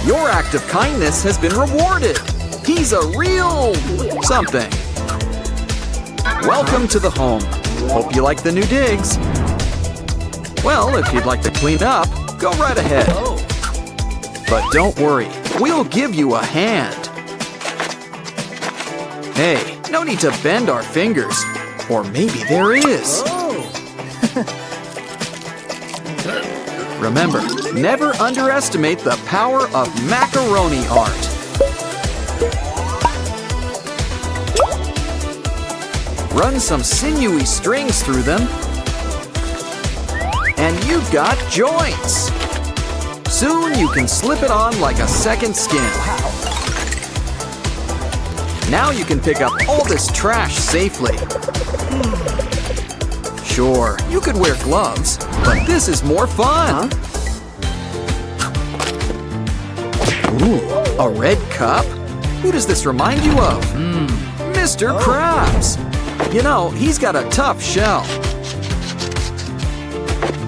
Your act of kindness has been rewarded. He's a real something. Welcome to the home. Hope you like the new digs. Well, if you'd like to clean up, go right ahead. But don't worry, we'll give you a hand. Hey, no need to bend our fingers. Or maybe there is. Remember, never underestimate the power of macaroni art. Run some sinewy strings through them. And you've got joints. Soon you can slip it on like a second skin. Now you can pick up all this trash safely. Sure, you could wear gloves, but this is more fun. Ooh, a red cup? Who does this remind you of? Mr. Krabs. You know, he's got a tough shell.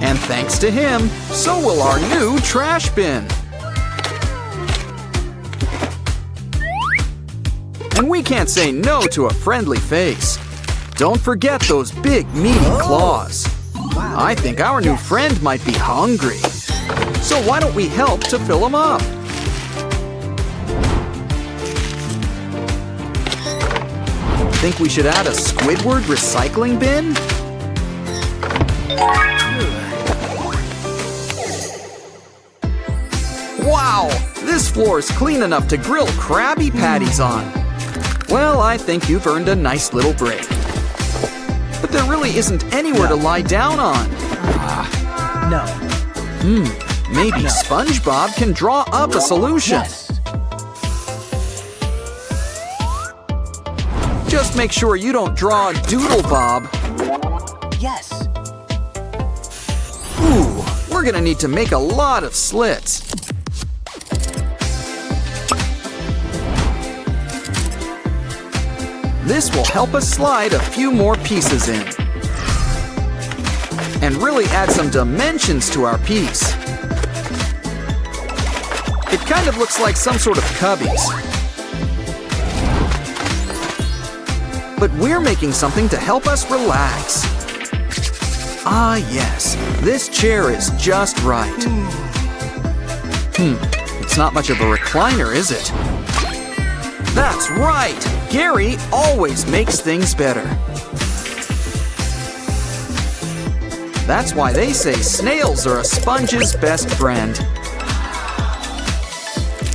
And thanks to him, so will our new trash bin. And we can't say no to a friendly face. Don't forget those big, meaty claws. I think our new friend might be hungry. So why don't we help to fill him up? Think we should add a Squidward recycling bin? Wow! This floor is clean enough to grill Krabby Patties on. Well, I think you've earned a nice little break. But there really isn't anywhere to lie down on. No. Maybe SpongeBob can draw up a solution. Just make sure you don't draw a doodle, Bob. Yes. Ooh, we're gonna need to make a lot of slits. This will help us slide a few more pieces in. And really add some dimensions to our piece. It kind of looks like some sort of cubbies. But we're making something to help us relax. Ah, yes, this chair is just right. It's not much of a recliner, is it? That's right! Gary always makes things better. That's why they say snails are a sponge's best friend.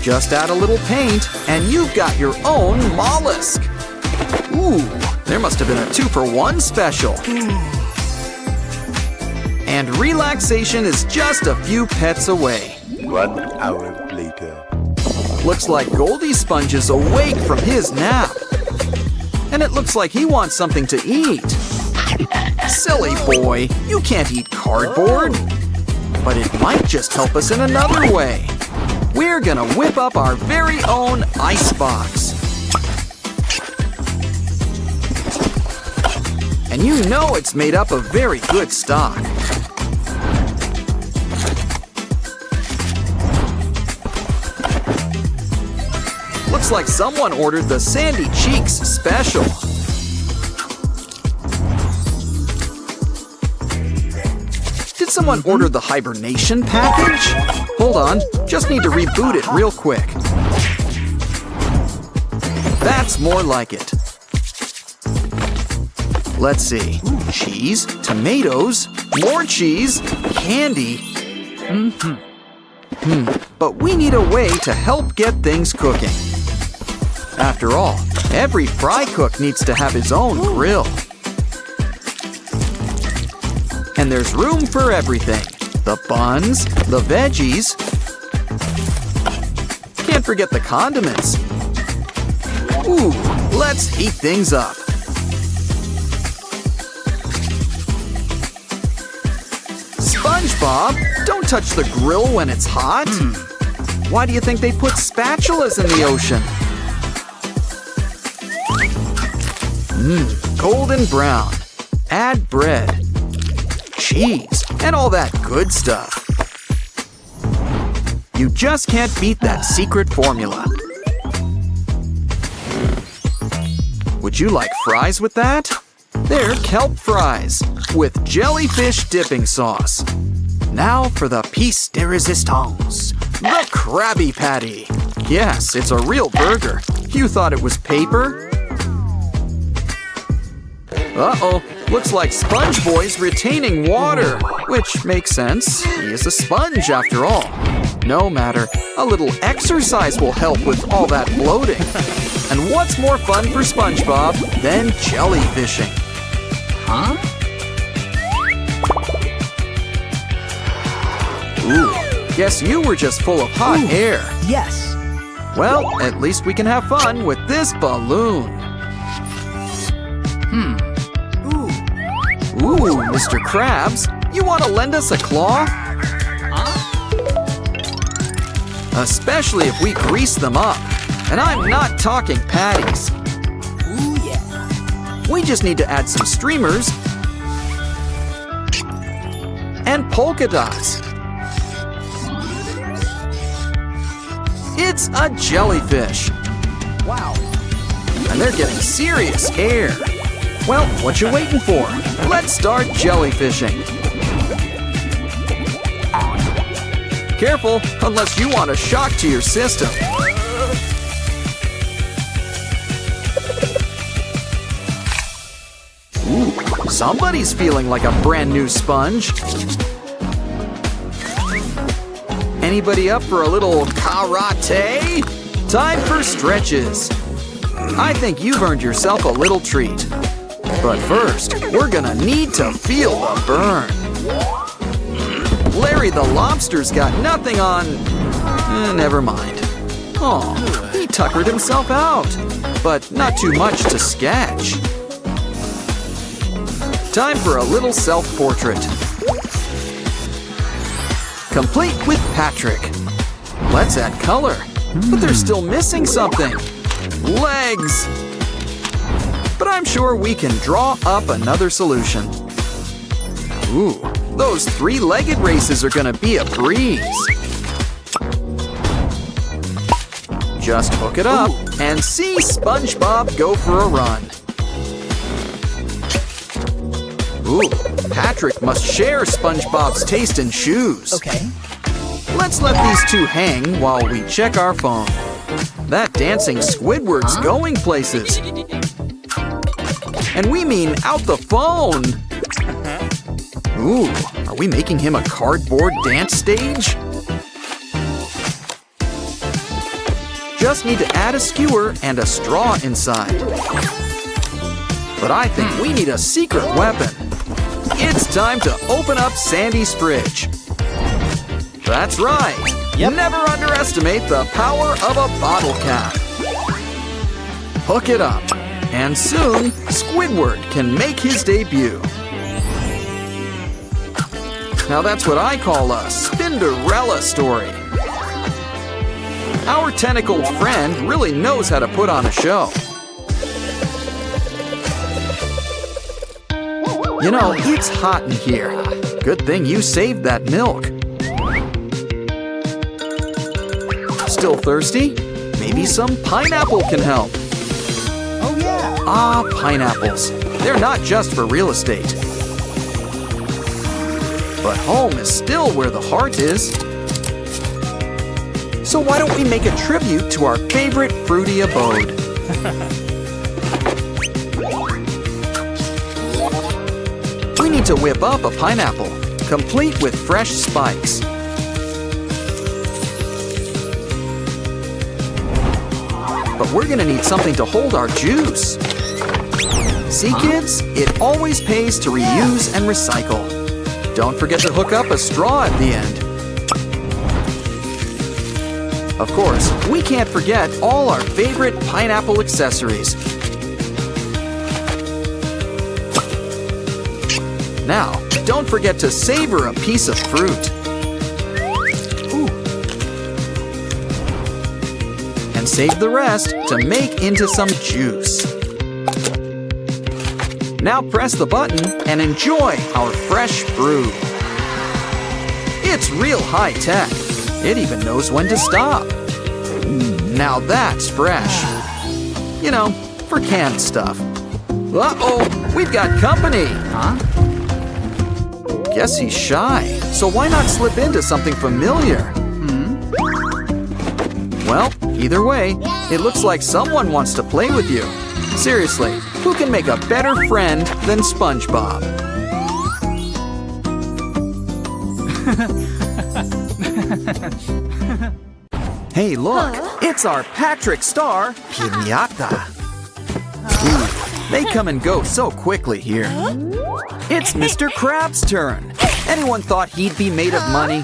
Just add a little paint, and you've got your own mollusk. Ooh, there must have been a 2-for-1 special. And relaxation is just a few pets away. 1 hour later. Looks like Goldie Sponge is awake from his nap. And it looks like he wants something to eat. Silly boy, you can't eat cardboard. But it might just help us in another way. We're gonna whip up our very own icebox. And you know it's made up of very good stock. Looks like someone ordered the Sandy Cheeks special. Did someone order the hibernation package? Hold on, just need to reboot it real quick. That's more like it. Let's see, cheese, tomatoes, more cheese, candy. But we need a way to help get things cooking. After all, every fry cook needs to have his own grill. And there's room for everything. The buns, the veggies. Can't forget the condiments. Ooh, let's heat things up. SpongeBob, don't touch the grill when it's hot. Why do you think they put spatulas in the ocean? Golden brown. Add bread, cheese, and all that good stuff. You just can't beat that secret formula. Would you like fries with that? They're kelp fries with jellyfish dipping sauce. Now for the piece de resistance, the Krabby Patty. Yes, it's a real burger. You thought it was paper? Uh-oh, looks like Sponge Boy's retaining water, which makes sense. He is a sponge after all. No matter, a little exercise will help with all that bloating. And what's more fun for SpongeBob than jellyfishing? Huh? Ooh, guess you were just full of hot air. Yes. Well, at least we can have fun with this balloon. Ooh, Mr. Krabs, you want to lend us a claw? Especially if we grease them up. And I'm not talking patties. Ooh, yeah. We just need to add some streamers and polka dots. It's a jellyfish. Wow. And they're getting serious air. Well, what you waiting for? Let's start jellyfishing. Careful, unless you want a shock to your system. Ooh, somebody's feeling like a brand new sponge. Anybody up for a little karate? Time for stretches. I think you've earned yourself a little treat. But first, we're gonna need to feel the burn. Larry the lobster's got nothing on... never mind. Aw, he tuckered himself out. But not too much to sketch. Time for a little self-portrait. Complete with Patrick. Let's add color. But they're still missing something. Legs. But I'm sure we can draw up another solution. Ooh, those three-legged races are gonna be a breeze. Just hook it up and see SpongeBob go for a run. Ooh, Patrick must share SpongeBob's taste in shoes. Okay. Let's let these two hang while we check our phone. That dancing Squidward's going places. And we mean out the phone. Ooh, are we making him a cardboard dance stage? Just need to add a skewer and a straw inside. But I think we need a secret weapon. It's time to open up Sandy's fridge. That's right. Yep. Never underestimate the power of a bottle cap. Hook it up. And soon, Squidward can make his debut. Now that's what I call a Spinderella story. Our tentacled friend really knows how to put on a show. You know, it's hot in here. Good thing you saved that milk. Still thirsty? Maybe some pineapple can help. Oh, yeah. Ah, pineapples. They're not just for real estate. But home is still where the heart is. So why don't we make a tribute to our favorite fruity abode? We need to whip up a pineapple, complete with fresh spikes. But we're gonna need something to hold our juice. See, kids? It always pays to reuse and recycle. Don't forget to hook up a straw at the end. Of course, we can't forget all our favorite pineapple accessories. Now, don't forget to savor a piece of fruit. Ooh. And save the rest to make into some juice. Now press the button and enjoy our fresh brew. It's real high tech. It even knows when to stop. Now that's fresh. You know, for canned stuff. Uh-oh, we've got company. Huh? Guess he's shy, so why not slip into something familiar? Well, either way, it looks like someone wants to play with you. Seriously, who can make a better friend than SpongeBob? Hey, look, it's our Patrick Star Piñata. Ooh, they come and go so quickly here. It's Mr. Krabs' turn. Anyone thought he'd be made of money?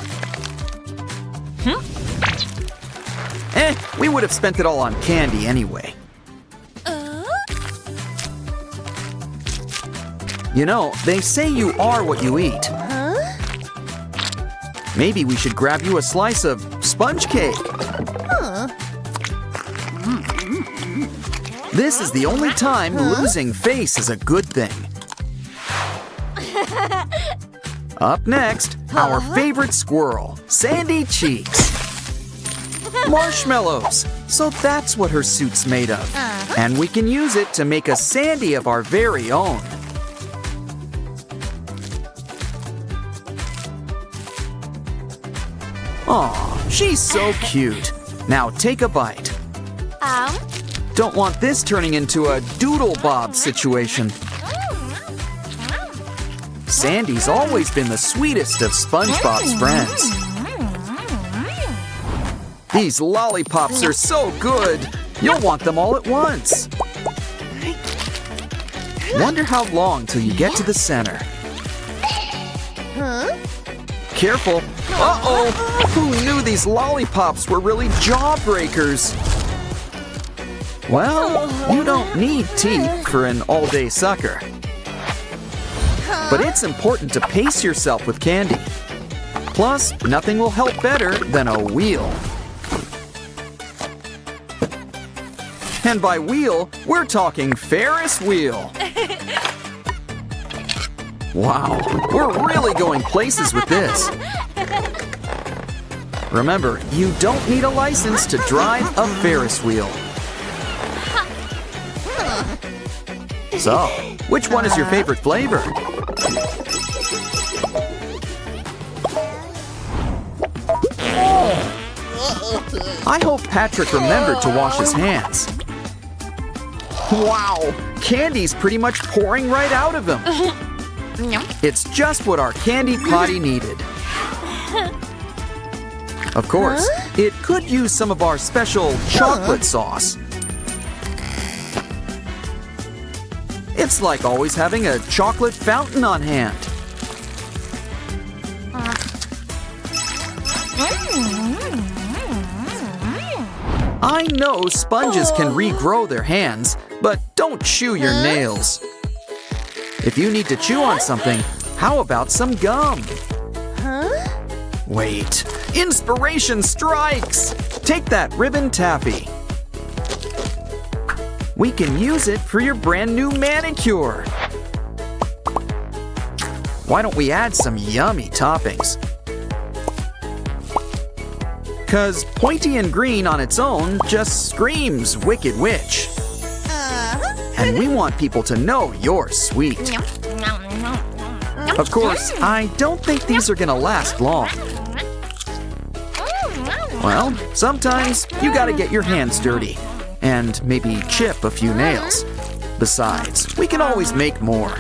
We would have spent it all on candy anyway. You know, they say you are what you eat. Maybe we should grab you a slice of sponge cake. This is the only time losing face is a good thing. Up next, our favorite squirrel, Sandy Cheeks. Marshmallows. So that's what her suit's made of. And we can use it to make a Sandy of our very own. Aw, she's so cute. Now take a bite. Don't want this turning into a Doodle Bob situation. Sandy's always been the sweetest of SpongeBob's friends. These lollipops are so good. You'll want them all at once. Wonder how long till you get to the center. Careful. Uh-oh! Who knew these lollipops were really jawbreakers? Well, you don't need teeth for an all-day sucker. But it's important to pace yourself with candy. Plus, nothing will help better than a wheel. And by wheel, we're talking Ferris wheel. Wow, we're really going places with this. Remember, you don't need a license to drive a Ferris wheel. So, which one is your favorite flavor? I hope Patrick remembered to wash his hands. Wow, candy's pretty much pouring right out of him. It's just what our candy potty needed. Of course, it could use some of our special chocolate sauce. It's like always having a chocolate fountain on hand. I know sponges can regrow their hands, but don't chew your nails. If you need to chew on something, how about some gum? Wait, inspiration strikes! Take that ribbon taffy. We can use it for your brand new manicure. Why don't we add some yummy toppings? 'Cause pointy and green on its own just screams Wicked Witch. And we want people to know you're sweet. Of course, I don't think these are gonna last long. Well, sometimes you gotta get your hands dirty and maybe chip a few nails. Besides, we can always make more.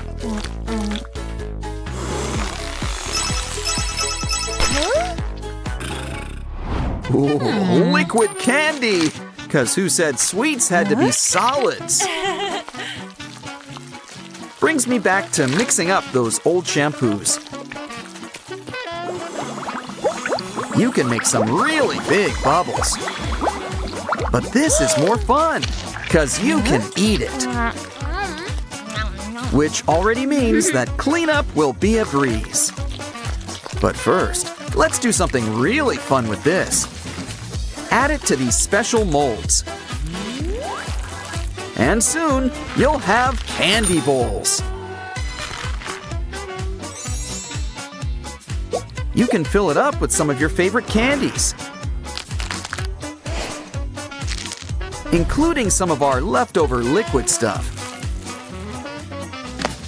Ooh, liquid candy! 'Cause who said sweets had to be solids? Brings me back to mixing up those old shampoos. You can make some really big bubbles. But this is more fun, 'cause you can eat it. Which already means that cleanup will be a breeze. But first, let's do something really fun with this. Add it to these special molds. And soon, you'll have candy bowls. you can fill it up with some of your favorite candies, including some of our leftover liquid stuff.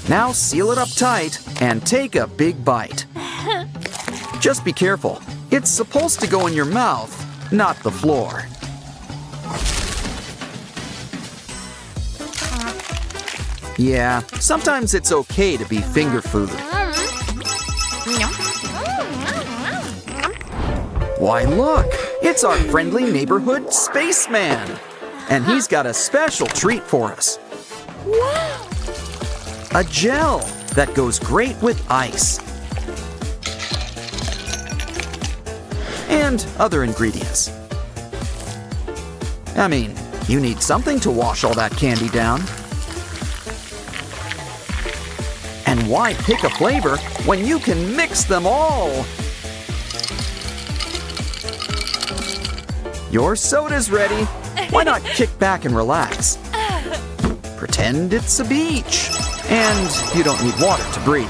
Now seal it up tight and take a big bite. Just be careful. It's supposed to go in your mouth, not the floor. Yeah, sometimes it's okay to be finger food. Why look, it's our friendly neighborhood spaceman. And he's got a special treat for us. A gel that goes great with ice. And other ingredients. I mean, you need something to wash all that candy down. And why pick a flavor when you can mix them all? Your soda's ready. Why not kick back and relax? Pretend it's a beach. And you don't need water to breathe.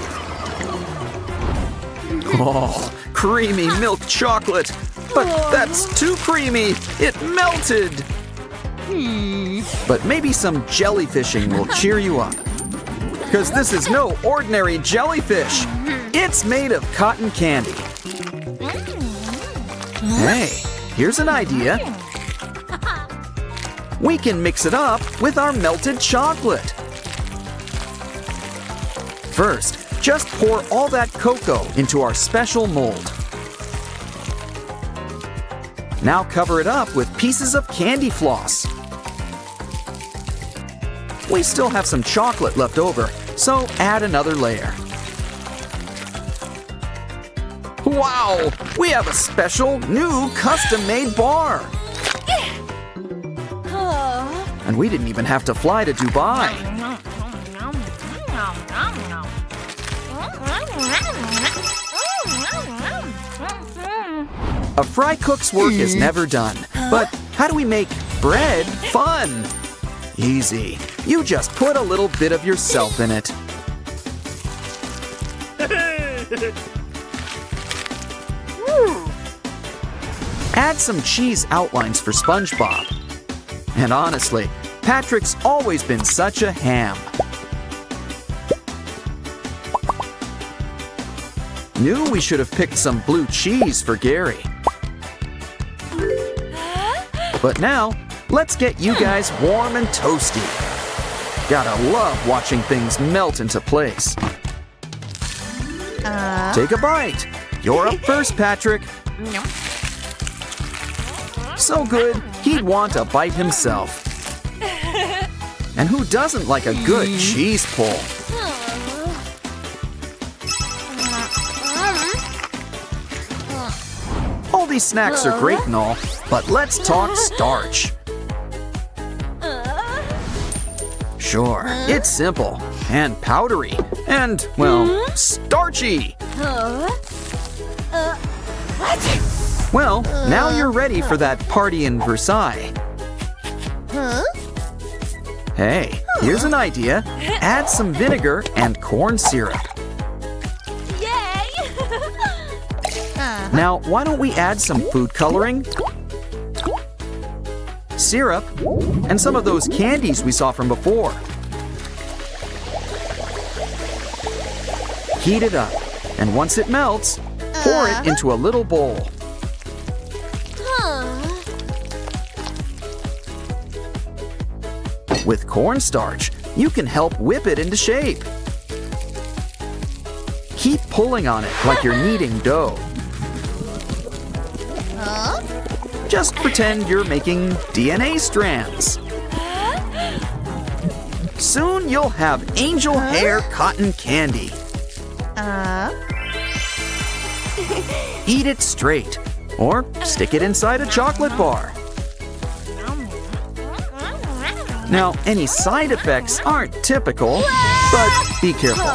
Oh, creamy milk chocolate. But that's too creamy. It melted. But maybe some jellyfishing will cheer you up. Because this is no ordinary jellyfish. It's made of cotton candy. Hey, here's an idea. We can mix it up with our melted chocolate. First, just pour all that cocoa into our special mold. Now cover it up with pieces of candy floss. We still have some chocolate left over, so add another layer. Wow! We have a special new custom-made bar! And we didn't even have to fly to Dubai. A fry cook's work is never done. But how do we make bread fun? Easy. You just put a little bit of yourself in it. Add some cheese outlines for SpongeBob. And honestly, Patrick's always been such a ham. Knew we should have picked some blue cheese for Gary. But now, let's get you guys warm and toasty. Gotta love watching things melt into place. Take a bite. You're up first, Patrick. So good, he'd want a bite himself. And who doesn't like a good cheese pull? All these snacks are great and all, but let's talk starch. Sure, it's simple and powdery and, well, starchy. Well, now you're ready for that party in Versailles. Hey, here's an idea. Add some vinegar and corn syrup. Now, why don't we add some food coloring, syrup, and some of those candies we saw from before. Heat it up, and once it melts, pour it into a little bowl. With cornstarch, you can help whip it into shape. Keep pulling on it like you're kneading dough. Just pretend you're making DNA strands. Soon you'll have angel hair cotton candy. Eat it straight, or stick it inside a chocolate bar. Now, any side effects aren't typical, but be careful.